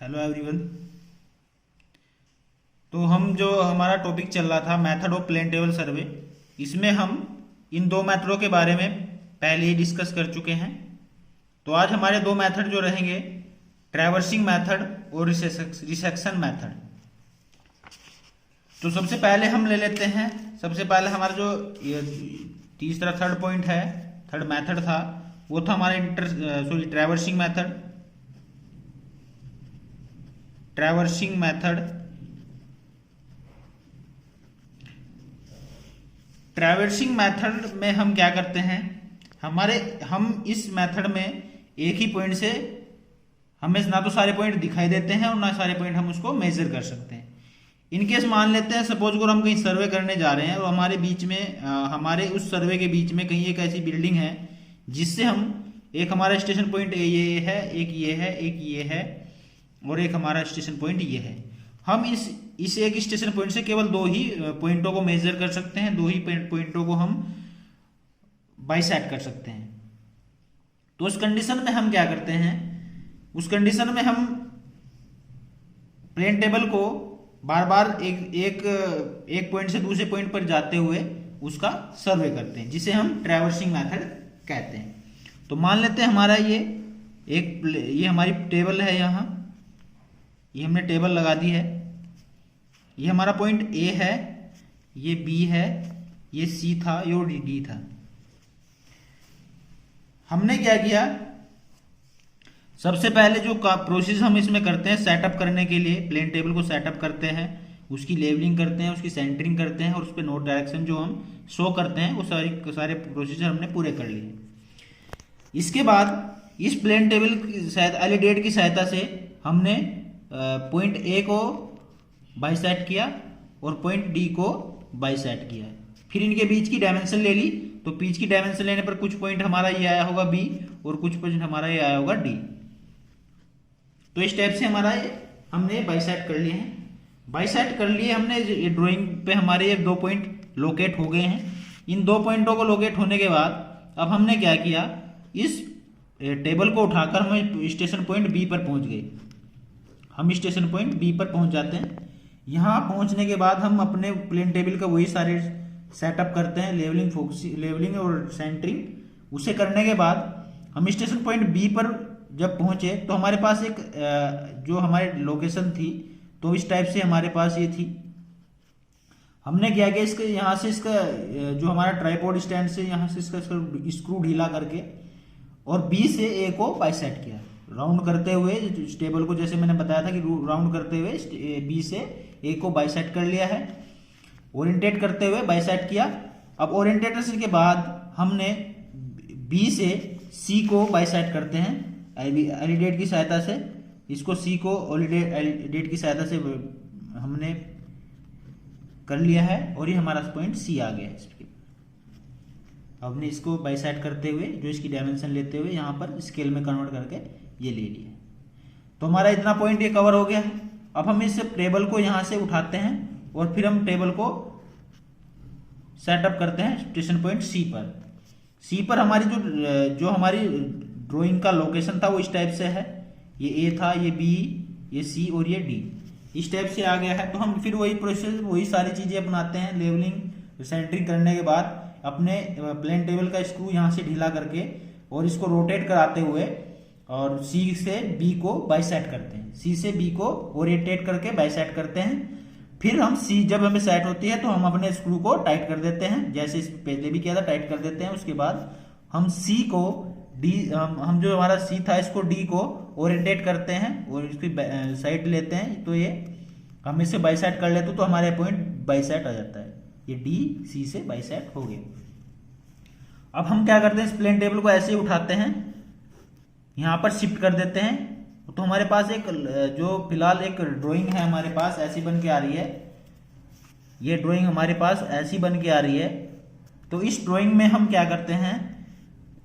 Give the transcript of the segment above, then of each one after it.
Hello everyone. तो हम जो हमारा टॉपिक चल रहा था method of plane table survey, इसमें हम इन दो मेथडों के बारे में पहले ही डिस्कस कर चुके हैं। तो आज हमारे दो मेथड जो रहेंगे, ट्रैवर्सिंग मेथड और रिसेक्शन मेथड। तो सबसे पहले हम ले लेते हैं, सबसे पहले हमारा जो तीसरा थर्ड पॉइंट है, थर्ड मेथड था, वो था हमारा traversing method. Traversing method, traversing method में हम क्या करते हैं, हम इस मेथड में एक ही पॉइंट से हमें ना तो सारे पॉइंट दिखाई देते हैं और ना सारे पॉइंट हम उसको मेजर कर सकते हैं। इनकेस मान लेते हैं, सपोज अगर हम कहीं सर्वे करने जा रहे हैं और हमारे बीच में हमारे उस सर्वे के बीच में कहीं एक ऐसी बिल्डिंग है जिससे हम, एक हमारा स्टेशन पॉइंट ये है, एक ये है, एक ये है और एक हमारा स्टेशन पॉइंट ये है। हम इस एक स्टेशन पॉइंट से केवल दो ही पॉइंटों को मेजर कर सकते हैं, दो ही पॉइंटों को हम बाइसेक्ट कर सकते हैं। तो उस कंडीशन में हम क्या करते हैं, उस कंडीशन में हम प्लेन टेबल को बार बार एक पॉइंट से दूसरे पॉइंट पर जाते हुए उसका सर्वे करते हैं, जिसे हम ट्रैवर्सिंग मेथड कहते हैं। तो मान लेते हैं हमारा ये हमारी टेबल है, यहाँ ये हमने टेबल लगा दी है। ये हमारा पॉइंट ए है, ये बी है, ये सी था, ये डी था। हमने क्या किया, सबसे पहले जो प्रोसेस हम इसमें करते हैं सेटअप करने के लिए, प्लेन टेबल को सेटअप करते हैं, उसकी लेवलिंग करते हैं, उसकी सेंटरिंग करते हैं और उस पर नोट डायरेक्शन जो हम शो करते हैं, वो सारे प्रोसीजर हमने पूरे कर लिए। इसके बाद इस प्लेन टेबल की एलिडेट की सहायता से हमने पॉइंट ए को बाइसेक्ट किया और पॉइंट डी को बाइसेक्ट किया। फिर इनके बीच की डायमेंशन ले ली, तो बीच की डायमेंशन लेने पर कुछ पॉइंट हमारा ये आया होगा बी और कुछ पॉइंट हमारा ये आया होगा डी। तो इस टाइप से हमारा हमने बाइसेक्ट कर लिए हैं। बाइसेक्ट कर लिए हमने, ये ड्राइंग पे हमारे ये दो पॉइंट लोकेट हो गए हैं। इन दो पॉइंटों को लोकेट होने के बाद अब हमने क्या किया, इस टेबल को उठाकर हम स्टेशन पॉइंट बी पर पहुंच गए। हम स्टेशन पॉइंट बी पर पहुंच जाते हैं। यहाँ पहुंचने के बाद हम अपने प्लेन टेबल का वही सारे सेटअप करते हैं, लेवलिंग और सेंटरिंग। उसे करने के बाद हम स्टेशन पॉइंट बी पर जब पहुंचे तो हमारे पास एक जो हमारी लोकेशन थी, तो इस टाइप से हमारे पास ये थी। हमने क्या किया, इसके यहाँ से इसका जो हमारा ट्राइपॉड स्टैंड से यहाँ से इसका स्क्रू ढीला करके और बी से ए को बाइसेक्ट किया, राउंड करते हुए इस टेबल को, जैसे मैंने बताया था कि राउंड करते हुए बी से ए को बाइसेक्ट कर लिया है, ओरिएंटेट करते हुए बाइसेक्ट किया। अब ओरिएंटेशन के बाद हमने बी से सी को बाइसेक्ट करते हैं एलिडेट की सहायता से। इसको सी को एलिडेट की सहायता से हमने कर लिया है और ये हमारा पॉइंट सी आ गया है। हमने इसको बाइसेक्ट करते हुए, जो इसकी डायमेंशन लेते हुए यहाँ पर स्केल में कन्वर्ट करके ये ले लिया। तो हमारा इतना पॉइंट ये कवर हो गया है। अब हम इस टेबल को यहाँ से उठाते हैं और फिर हम टेबल को सेटअप करते हैं स्टेशन पॉइंट सी पर। सी पर हमारी जो हमारी ड्राइंग का लोकेशन था वो इस टाइप से है, ये ए था, ये बी, ये सी और ये डी, इस टाइप से आ गया है। तो हम फिर वही प्रोसेस, वही सारी चीजें अपनाते हैं। लेवलिंग सेंटरिंग करने के बाद अपने प्लेन टेबल का स्क्रू यहाँ से ढीला करके और इसको रोटेट कराते हुए और सी से बी को बाइसेक्ट करते हैं, सी से बी को ओरिएंटेट करके बाइसेक्ट करते हैं। फिर हम सी जब हमें सेट होती है तो हम अपने स्क्रू को टाइट कर देते हैं, जैसे पहले भी किया था, टाइट कर देते हैं। उसके बाद हम सी को डी, हम जो हमारा सी था इसको डी को ओरिएंटेट करते हैं और इसकी साइड लेते हैं। तो ये हम इसे बाइसेक्ट कर लेते तो हमारे पॉइंट बाइसेक्ट आ जाता है, ये डी सी से बाइसेक्ट हो गया। अब हम क्या करते हैं, इस प्लेन टेबल को ऐसे ही उठाते हैं, यहाँ पर शिफ्ट कर देते हैं। तो हमारे पास एक जो फिलहाल एक ड्राइंग है हमारे पास ऐसी बन के आ रही है, ये ड्राइंग हमारे पास ऐसी बन के आ रही है। तो इस ड्राइंग में हम क्या करते हैं,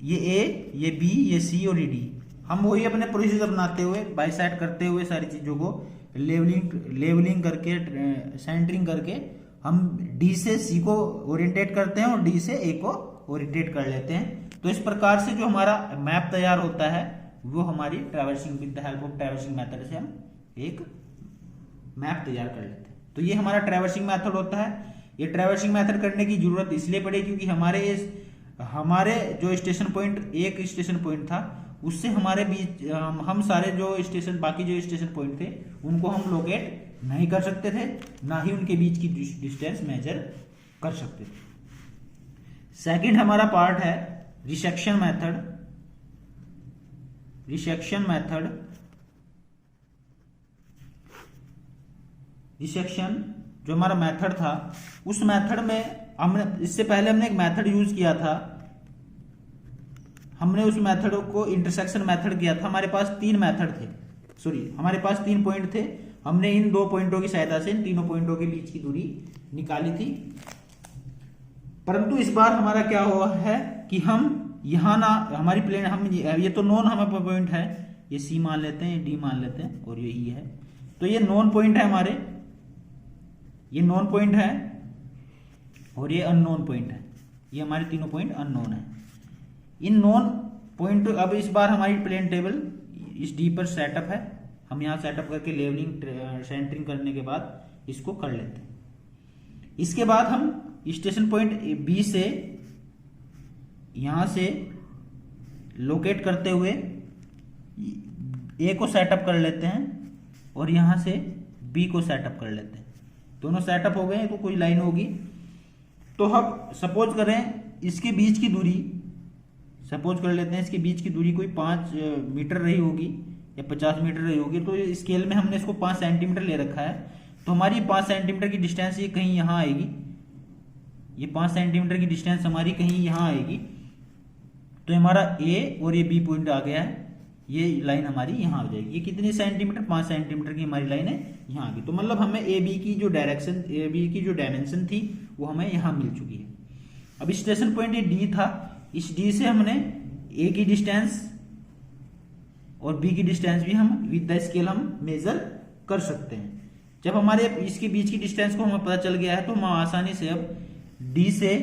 ये ए, ये बी, ये सी और ये डी, हम वही अपने प्रोसीजर बनाते हुए बाइसेक्ट करते हुए सारी चीजों को लेवलिंग करके सेंटरिंग करके हम डी से सी को ओरिएंटेट करते हैं और डी से ए को ओरिएंटेट कर लेते हैं। तो इस प्रकार से जो हमारा मैप तैयार होता है वो हमारी traversing with the help of traversing method से हम एक मैप तैयार कर लेते हैं। तो ये हमारा ट्रैवर्सिंग मेथड होता है। ये ट्रैवर्सिंग मेथड करने की जरूरत इसलिए पड़ी क्योंकि हमारे जो स्टेशन पॉइंट, एक स्टेशन पॉइंट था, उससे हमारे बीच हम सारे जो स्टेशन, बाकी जो स्टेशन पॉइंट थे उनको हम लोकेट नहीं कर सकते थे, ना ही उनके बीच की डिस्टेंस मेजर कर सकते थे। सेकंड हमारा पार्ट है रिसेक्शन मेथड। रिसेक्शन जो हमारा मेथड था, उस मेथड में हमने इससे पहले हमने एक मेथड यूज किया था। हमने उस मेथड को इंटरसेक्शन मेथड किया था। हमारे पास 3 मेथड थे, हमारे पास 3 पॉइंट थे। हमने इन 2 पॉइंटों की सहायता से इन तीनों पॉइंटों के बीच की दूरी निकाली थी। परंतु इस बार हमारा क्या हुआ है कि हम यहां ना, हमारी प्लेन, हम ये तो नॉन हमारे पॉइंट है, ये सी मान लेते हैं, ये डी मान लेते हैं और ये ई है। तो ये नॉन पॉइंट है हमारे, ये नॉन पॉइंट है और ये अननोन पॉइंट है। ये हमारे तीनों पॉइंट अननोन है। इन नॉन पॉइंट, अब इस बार हमारी प्लेन टेबल इस डी पर सेटअप है। हम यहाँ सेटअप करके लेवलिंग सेंटरिंग करने के बाद इसको कर लेते हैं। इसके बाद हम स्टेशन पॉइंट बी से यहां से लोकेट करते हुए ए को सेटअप कर लेते हैं और यहां से बी को सेटअप कर लेते हैं। दोनों सेटअप हो गए तो कोई लाइन होगी। तो हम सपोज करें इसके बीच की दूरी, सपोज कर लेते हैं इसके बीच की दूरी कोई 5 मीटर रही होगी या 50 मीटर रही होगी। तो स्केल में हमने इसको 5 सेंटीमीटर ले रखा है। तो हमारी 5 सेंटीमीटर की डिस्टेंस ये कहीं यहाँ आएगी, ये 5 सेंटीमीटर की डिस्टेंस हमारी कहीं यहाँ आएगी। तो हमारा ए और ये बी पॉइंट आ गया है, ये लाइन हमारी यहाँ आ जाएगी। ये कितनी सेंटीमीटर, 5 सेंटीमीटर की हमारी लाइन है यहाँ आ गई। तो मतलब हमें ए बी की जो डायरेक्शन, ए बी की जो डायमेंशन थी वो हमें यहाँ मिल चुकी है। अब स्टेशन पॉइंट ये डी था, इस डी से हमने ए की डिस्टेंस और बी की डिस्टेंस भी हम विद द स्केल हम मेजर कर सकते हैं। जब हमारे इसके बीच की डिस्टेंस को हमें पता चल गया है तो हम आसानी से अब डी से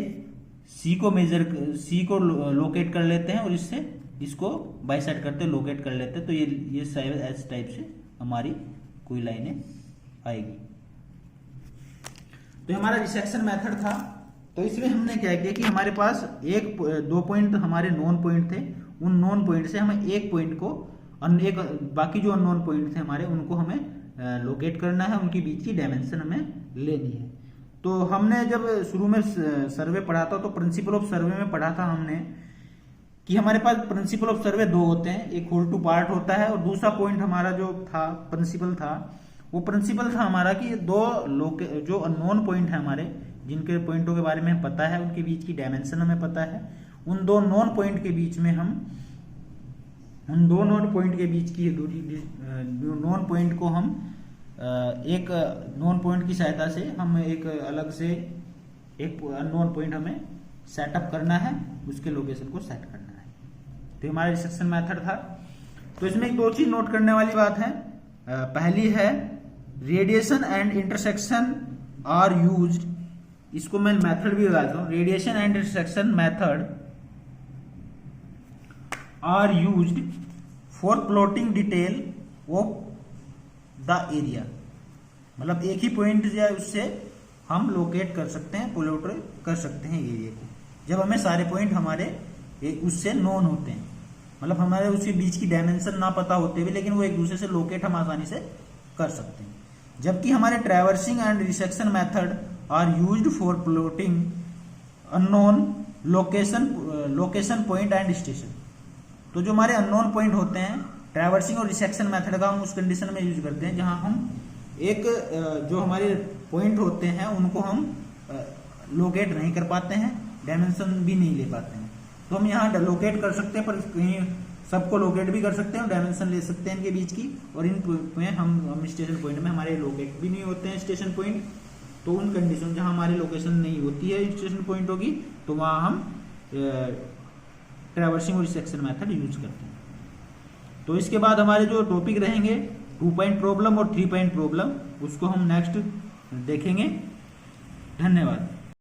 सी को लोकेट कर लेते हैं और इससे इसको बाइसेक्ट करते लोकेट कर लेते हैं। तो ये इस टाइप से हमारी कोई लाइनें आएगी। तो हमारा रिसेक्शन मेथड था। तो इसमें हमने क्या किया कि हमारे पास 2 पॉइंट हमारे नॉन पॉइंट थे। उन नॉन पॉइंट से हमें एक पॉइंट को, बाकी जो अननोन पॉइंट थे हमारे, उनको हमें लोकेट करना है, उनकी बीच की डायमेंशन हमें लेनी है। तो हमने जब शुरू में सर्वे पढ़ा था तो प्रिंसिपल ऑफ सर्वे में पढ़ा था हमने कि हमारे पास प्रिंसिपल ऑफ सर्वे 2 होते हैं, एक होल टू पार्ट होता है और दूसरा पॉइंट हमारा जो था प्रिंसिपल था, वो प्रिंसिपल था हमारा कि जो अननोन पॉइंट है हमारे, जिनके पॉइंटों के बारे में हमें पता है, उनके बीच की डायमेंशन हमें पता है, उन 2 नॉन पॉइंट के बीच में हम उन 2 नॉन पॉइंट के बीच की दूरी, नॉन पॉइंट को हम एक नॉन पॉइंट की सहायता से हम एक अलग से एक नॉन पॉइंट हमें सेटअप करना है, उसके लोकेशन को सेट करना है। तो हमारा रिसेक्शन मेथड था। तो इसमें एक 2 चीज नोट करने वाली बात है। पहली है radiation and intersection are used, इसको मैं मेथड भी लगाता हूं, radiation and intersection method are used for plotting detail of the area. मतलब एक ही पॉइंट या उससे हम लोकेट कर सकते हैं, प्लॉट कर सकते हैं एरिया को, जब हमें सारे पॉइंट हमारे उससे नोन होते हैं। मतलब हमारे उसके बीच की डायमेंशन ना पता होते हुए, लेकिन वो एक दूसरे से लोकेट हम आसानी से कर सकते हैं। जबकि हमारे traversing and resection method are used for plotting unknown location point and station. तो जो हमारे अननोन पॉइंट होते हैं, ट्रैवर्सिंग और रिसेक्शन मेथड का हम उस कंडीशन में यूज करते हैं जहां हम एक जो हमारे पॉइंट होते हैं उनको हम लोकेट नहीं कर पाते हैं, डायमेंशन भी नहीं ले पाते हैं। तो हम यहाँ लोकेट कर सकते हैं, पर कहीं सबको लोकेट भी कर सकते हैं, डायमेंशन ले सकते हैं इनके बीच की, और इन में हम स्टेशन पॉइंट में हमारे लोकेट भी नहीं होते हैं स्टेशन पॉइंट। तो उन कंडीशन जहां हमारी लोकेशन नहीं होती है स्टेशन पॉइंट होगी, तो वहां हम ट्रैवर्सिंग और रिसेक्शन मेथड यूज करते हैं। तो इसके बाद हमारे जो टॉपिक रहेंगे 2 पॉइंट प्रॉब्लम और 3 पॉइंट प्रॉब्लम, उसको हम नेक्स्ट देखेंगे। धन्यवाद।